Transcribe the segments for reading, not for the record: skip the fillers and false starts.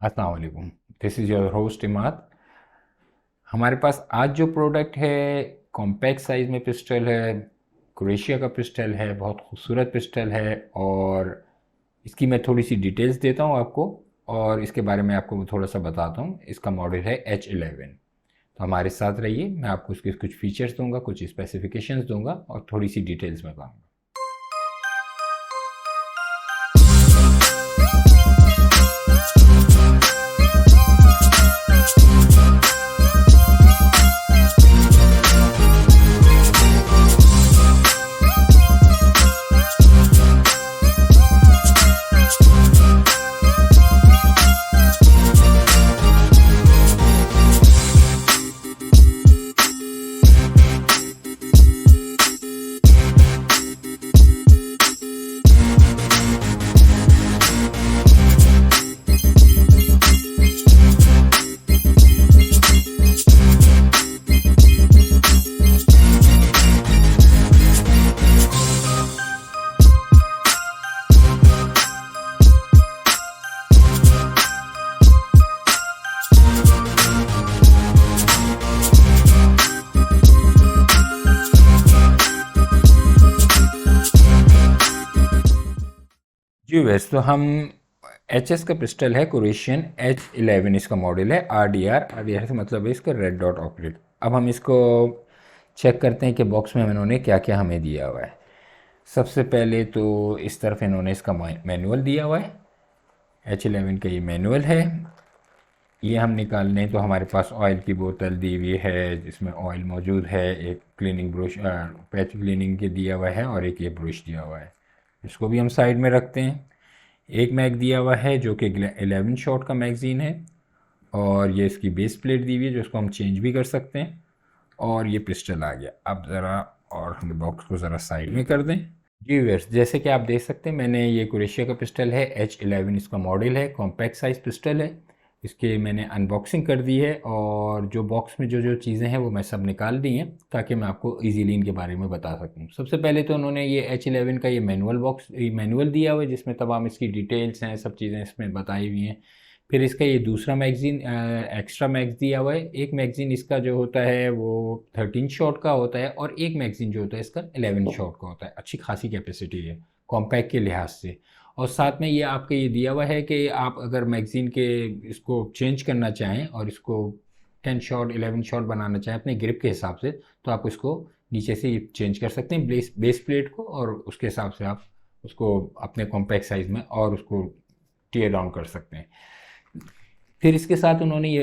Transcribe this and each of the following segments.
अस्सलाम वालेकुम। This is your host Imad. हमारे पास आज जो प्रोडक्ट है कॉम्पैक्ट साइज़ में पिस्टल है, क्रोएशिया का पिस्टल है, बहुत खूबसूरत पिस्टल है। और इसकी मैं थोड़ी सी डिटेल्स देता हूँ आपको और इसके बारे में आपको थोड़ा सा बताता हूँ। इसका मॉडल है H11। तो हमारे साथ रहिए, मैं आपको इसके कुछ फीचर्स दूंगा, कुछ स्पेसिफिकेशंस दूंगा और थोड़ी सी डिटेल्स बताऊँगा। जी वैसे तो हम एच एस का पिस्टल है, क्रोएशियन H11 इसका मॉडल है। आर डी आर से मतलब है इसका रेड डॉट ऑपरेट। अब हम इसको चेक करते हैं कि बॉक्स में इन्होंने क्या क्या हमें दिया हुआ है। सबसे पहले तो इस तरफ इन्होंने इसका मैनुअल दिया हुआ है। H11 का ये मैनुअल है। ये हम निकाल लें तो हमारे पास ऑयल की बोतल दी हुई है जिसमें ऑयल मौजूद है, एक क्लीनिंग ब्रश पैच क्लीनिंग के दिया हुआ है और एक ये ब्रश दिया हुआ है। इसको भी हम साइड में रखते हैं। एक मैग दिया हुआ है जो कि 11 शॉट का मैगज़ीन है और ये इसकी बेस प्लेट दी हुई है जो इसको हम चेंज भी कर सकते हैं। और ये पिस्टल आ गया। अब ज़रा और हम बॉक्स को ज़रा साइड में कर दें। जी व्यूअर्स, जैसे कि आप देख सकते हैं मैंने ये क्रोएशिया का पिस्टल है, H11 इसका मॉडल है, कॉम्पैक्ट साइज़ पिस्टल है। इसके मैंने अनबॉक्सिंग कर दी है और जो बॉक्स में जो जो चीज़ें हैं वो मैं सब निकाल दी हैं ताकि मैं आपको इजीली इनके बारे में बता सकूं। सबसे पहले तो उन्होंने ये H11 का ये मैनुअल दिया हुआ है जिसमें तमाम इसकी डिटेल्स हैं, सब चीज़ें इसमें बताई हुई हैं। फिर इसका ये दूसरा मैगज़ीन एक्स्ट्रा मैग्स दिया हुआ है। एक मैगज़ीन इसका जो होता है वो 13 शॉट का होता है और एक मैगज़ीन जो होता है इसका 11 शॉट का होता है। अच्छी खासी कैपेसिटी है कॉम्पैक्ट के लिहाज से। और साथ में ये आपके ये दिया हुआ है कि आप अगर मैगज़ीन के इसको चेंज करना चाहें और इसको 10 शॉट 11 शॉट बनाना चाहें अपने ग्रिप के हिसाब से, तो आप इसको नीचे से चेंज कर सकते हैं बेस प्लेट को, और उसके हिसाब से आप उसको अपने कॉम्पैक्ट साइज़ में और उसको टीयर डाउन कर सकते हैं। फिर इसके साथ उन्होंने ये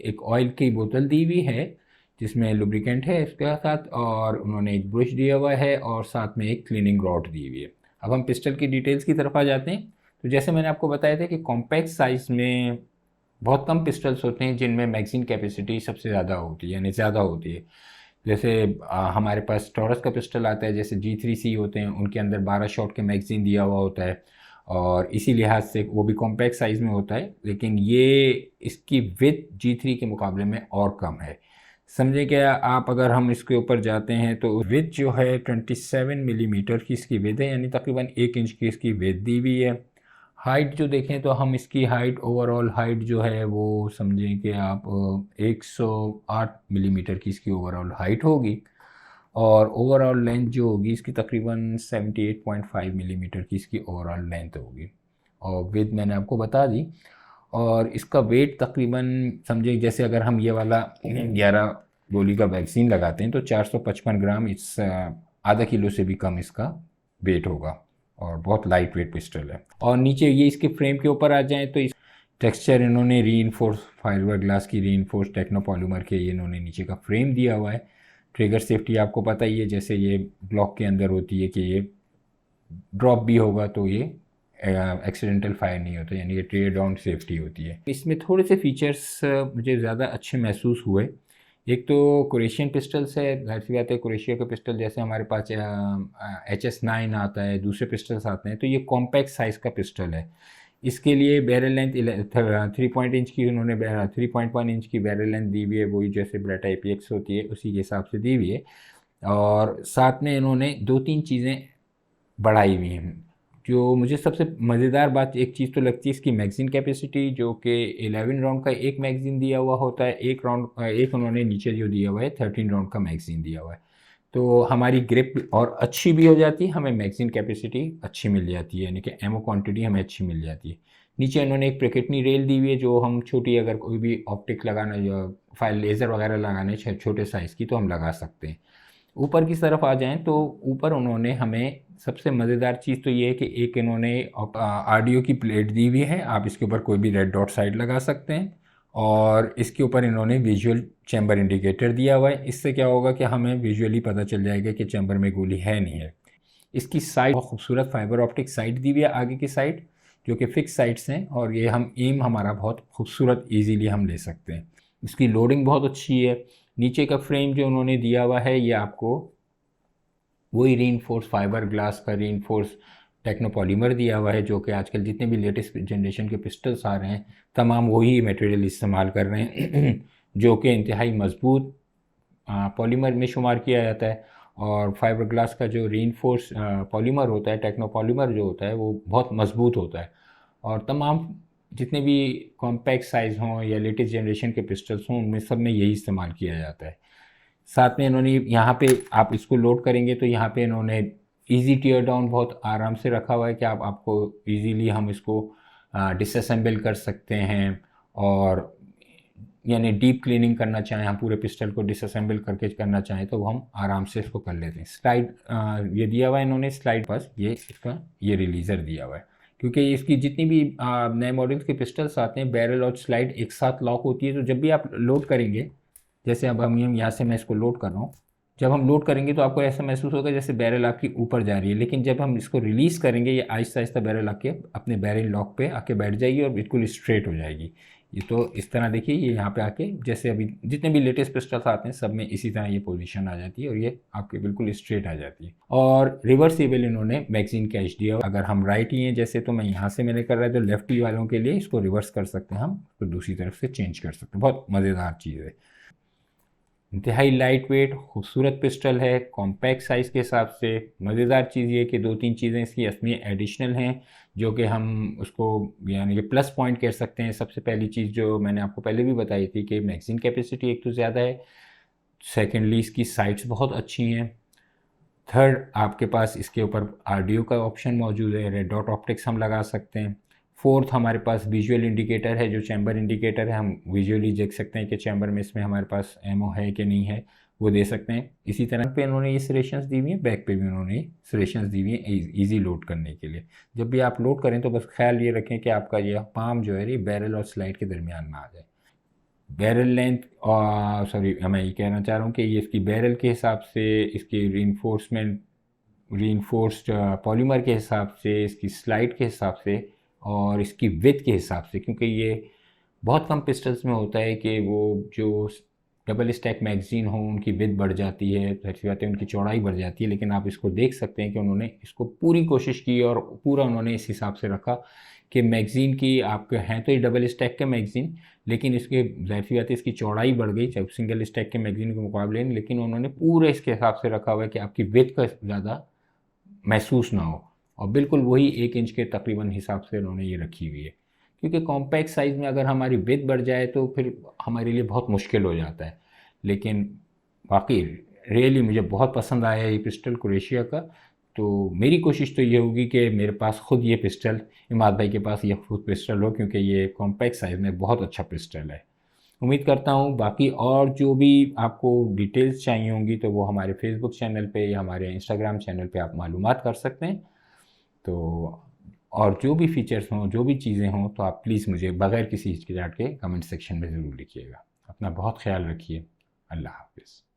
एक ऑयल की बोतल दी हुई है जिसमें लुब्रिकेंट है इसके साथ, और उन्होंने एक ब्रश दिया हुआ है और साथ में एक क्लीनिंग रॉड दी हुई है। अब हम पिस्टल की डिटेल्स की तरफ आ जाते हैं। तो जैसे मैंने आपको बताया था कि कॉम्पैक्ट साइज़ में बहुत कम पिस्टल्स होते हैं जिनमें मैगज़ीन कैपेसिटी सबसे ज़्यादा होती है, यानी ज़्यादा होती है। जैसे हमारे पास टॉरस का पिस्टल आता है, जैसे G3C होते हैं, उनके अंदर 12 शॉट के मैगज़ीन दिया हुआ होता है और इसी लिहाज से वो भी कॉम्पैक्ट साइज़ में होता है, लेकिन ये इसकी विड्थ G3 के मुकाबले में और कम है। समझे क्या आप? अगर हम इसके ऊपर जाते हैं तो विड्थ जो है 27 मिलीमीटर की इसकी विड्थ है, यानी तकरीबन 1 इंच की इसकी विड्थ दी हुई है। हाइट जो देखें तो हम इसकी हाइट, ओवरऑल हाइट जो है वो समझें कि आप 108 मिलीमीटर की इसकी ओवरऑल हाइट होगी और ओवरऑल लेंथ जो होगी इसकी तकरीबन 78.5 मिलीमीटर की इसकी ओवरऑल लेंथ होगी। और विड्थ मैंने आपको बता दी। और इसका वेट तकरीबन समझे, जैसे अगर हम ये वाला 11 गोली का वैक्सीन लगाते हैं तो 455 ग्राम, इस आधा किलो से भी कम इसका वेट होगा और बहुत लाइट वेट पिस्टल है। और नीचे ये इसके फ्रेम के ऊपर आ जाएं तो इस टेक्सचर इन्होंने रीइंफोर्स फाइबर ग्लास की रीइंफोर्स टेक्नोपॉलीमर के ये इन्होंने नीचे का फ्रेम दिया हुआ है। ट्रिगर सेफ्टी आपको पता ही है, जैसे ये ब्लॉक के अंदर होती है कि ये ड्रॉप भी होगा तो ये एक्सीडेंटल फायर नहीं होता, यानी ये टीयर डाउन सेफ्टी होती है। इसमें थोड़े से फीचर्स मुझे ज़्यादा अच्छे महसूस हुए। एक तो क्रोएशियन पिस्टल्स है, जाहिर सी बात है क्रोएशिया का पिस्टल जैसे हमारे पास HS9 आता है, दूसरे पिस्टल्स आते हैं, तो ये कॉम्पैक्ट साइज़ का पिस्टल है। इसके लिए बैरल लेंथ 3.1 इंच की बैरल लेंथ दी हुई है, वही जैसे ब्रेटा APX होती है उसी के हिसाब से दी हुई है। और साथ में इन्होंने दो तीन चीज़ें बढ़ाई हुई हैं। जो मुझे सबसे मज़ेदार बात एक चीज़ तो लगती है इसकी मैगज़ीन कैपेसिटी, जो कि 11 राउंड का एक मैगज़ीन दिया हुआ होता है, एक उन्होंने नीचे जो दिया हुआ है 13 राउंड का मैगज़ीन दिया हुआ है। तो हमारी ग्रिप और अच्छी भी हो जाती है, हमें मैगज़ीन कैपेसिटी अच्छी मिल जाती है, यानी कि एमो क्वांटिटी हमें अच्छी मिल जाती है। नीचे इन्होंने एक पिकेटनी रेल दी हुई है, जो हम छोटी अगर कोई भी ऑप्टिक लगाना या फाइल लेज़र वगैरह लगाने छोटे साइज़ की तो हम लगा सकते हैं। ऊपर की तरफ आ जाएं तो ऊपर उन्होंने हमें सबसे मज़ेदार चीज़ तो ये है कि एक इन्होंने ऑडियो की प्लेट दी हुई है, आप इसके ऊपर कोई भी रेड डॉट साइड लगा सकते हैं, और इसके ऊपर इन्होंने विजुअल चैम्बर इंडिकेटर दिया हुआ है। इससे क्या होगा कि हमें विजुअली पता चल जाएगा कि चैम्बर में गोली है नहीं है। इसकी साइड बहुत खूबसूरत फाइबर ऑप्टिक साइड दी हुई है, आगे की साइड जो कि फिक्स साइड्स हैं, और ये हम एम हमारा बहुत खूबसूरत ईजीली हम ले सकते हैं। इसकी लोडिंग बहुत अच्छी है। नीचे का फ्रेम जो उन्होंने दिया हुआ है ये आपको वही रीइंफोर्स फाइबर ग्लास का रीइंफोर्स टेक्नोपॉलीमर दिया हुआ है, जो कि आजकल जितने भी लेटेस्ट जनरेशन के पिस्टल्स आ रहे हैं तमाम वही मटेरियल इस्तेमाल कर रहे हैं जो कि इंतहाई मजबूत पॉलीमर में शुमार किया जाता है। और फाइबर ग्लास का जो रीइंफोर्स पॉलीमर होता है, टेक्नोपॉलीमर जो होता है, वो बहुत मजबूत होता है। और तमाम जितने भी कॉम्पैक्ट साइज़ हों या लेटेस्ट जनरेशन के पिस्टल्स हों, उनमें सब में यही इस्तेमाल किया जाता है। साथ में इन्होंने यहाँ पे आप इसको लोड करेंगे तो यहाँ पे इन्होंने इजी टीयर डाउन बहुत आराम से रखा हुआ है कि आपको इजीली हम इसको डिसअसेंबल कर सकते हैं, और यानी डीप क्लीनिंग करना चाहें, हम पूरे पिस्टल को डिसअसेंबल करके करना चाहें तो हम आराम से इसको कर लेते हैं। स्लाइड ये दिया हुआ है इन्होंने, स्लाइड पास ये इसका ये रिलीज़र दिया हुआ है, क्योंकि इसकी जितनी भी नए मॉडल्स के पिस्टल्स आते हैं बैरल और स्लाइड एक साथ लॉक होती है। तो जब भी आप लोड करेंगे, जैसे अब हम यहाँ से मैं इसको लोड कर रहा हूँ, जब हम लोड करेंगे तो आपको ऐसा महसूस होगा जैसे बैरल आपकी ऊपर जा रही है, लेकिन जब हम इसको रिलीज़ करेंगे ये आहिस्ता आहिस्ता बैरल आके अपने बैरल लॉक पे आके बैठ जाएगी और बिल्कुल स्ट्रेट हो जाएगी। ये तो इस तरह देखिए, ये यहाँ पे आके जैसे अभी जितने भी लेटेस्ट पिस्टल्स आते हैं सब में इसी तरह ये पोजीशन आ जाती है और ये आपके बिल्कुल स्ट्रेट आ जाती है। और रिवर्सेबल इन्होंने मैगजीन कैच दिया। अगर हम राइट ही हैं जैसे, तो मैं यहाँ से मैंने कर रहा है, तो लेफ्ट ही वालों के लिए इसको रिवर्स कर सकते हैं हम, तो दूसरी तरफ से चेंज कर सकते हैं। बहुत मज़ेदार चीज़ है। इंतहाई लाइट वेट खूबसूरत पिस्टल है, कॉम्पैक्ट साइज़ के हिसाब से। मज़ेदार चीज़ ये कि दो तीन चीज़ें इसकी इसमें एडिशनल हैं जो कि हम उसको यानी कि प्लस पॉइंट कह सकते हैं। सबसे पहली चीज़ जो मैंने आपको पहले भी बताई थी कि मैगज़ीन कैपेसिटी एक तो ज़्यादा है, सेकेंडली इसकी साइट्स बहुत अच्छी हैं, थर्ड आपके पास इसके ऊपर ऑडियो का ऑप्शन मौजूद है, रेड डॉट ऑप्टिक्स हम लगा सकते हैं, फोर्थ हमारे पास विजुअल इंडिकेटर है जो चैम्बर इंडिकेटर है, हम विजुअली देख सकते हैं कि चैम्बर में इसमें हमारे पास एमओ है कि नहीं है, वो दे सकते हैं। इसी तरह पे इन्होंने ये सरेशंस दी हुई हैं, बैक पे भी उन्होंने सरेशंस दी हुई हैं ईजी लोड करने के लिए। जब भी आप लोड करें तो बस ख्याल ये रखें कि आपका ये पाम जो है ये बैरल और स्लाइड के दरमियान में आ जाए। बैरल लेंथ, सॉरी मैं ये कहना चाह रहा हूँ कि ये इसकी बैरल के हिसाब से, इसकी रीइंफोर्स्ड पॉलीमर के हिसाब से, इसकी स्लाइड के हिसाब से और इसकी विड्थ के हिसाब से, क्योंकि ये बहुत कम पिस्टल्स में होता है कि वो जो डबल स्टैक मैगज़ीन हो उनकी विड्थ बढ़ जाती है, जाहिर बात है उनकी चौड़ाई बढ़ जाती है, लेकिन आप इसको देख सकते हैं कि उन्होंने इसको पूरी कोशिश की और पूरा उन्होंने इस हिसाब से रखा कि मैगज़ीन की आपके हैं तो ये डबल स्टैक के मैगज़ीन, लेकिन इसके जाहिर सी बात है इसकी चौड़ाई बढ़ गई चाहे सिंगल स्टैक के मैगज़ीन के मुकाबले, लेकिन उन्होंने पूरे इसके हिसाब से रखा हुआ है कि आपकी विड्थ का ज़्यादा महसूस ना हो, और बिल्कुल वही 1 इंच के तकरीबन हिसाब से उन्होंने ये रखी हुई है। क्योंकि कॉम्पैक्ट साइज़ में अगर हमारी विड्थ बढ़ जाए तो फिर हमारे लिए बहुत मुश्किल हो जाता है। लेकिन वाकई रियली मुझे बहुत पसंद आया ये पिस्टल क्रोएशिया का। तो मेरी कोशिश तो ये होगी कि मेरे पास ख़ुद ये पिस्टल, इमाद भाई के पास ये खुद पिस्टल हो, क्योंकि ये कॉम्पैक्ट साइज़ में बहुत अच्छा पिस्टल है। उम्मीद करता हूँ बाकी और जो भी आपको डिटेल्स चाहिए होंगी तो वो हमारे फेसबुक चैनल पे या हमारे इंस्टाग्राम चैनल पे आप मालूमात कर सकते हैं। तो और जो भी फीचर्स हों, जो भी चीज़ें हों, तो आप प्लीज़ मुझे बग़ैर किसी हिचकिचाहट के कमेंट सेक्शन में ज़रूर लिखिएगा। अपना बहुत ख्याल रखिए। अल्लाह हाफ़िज़।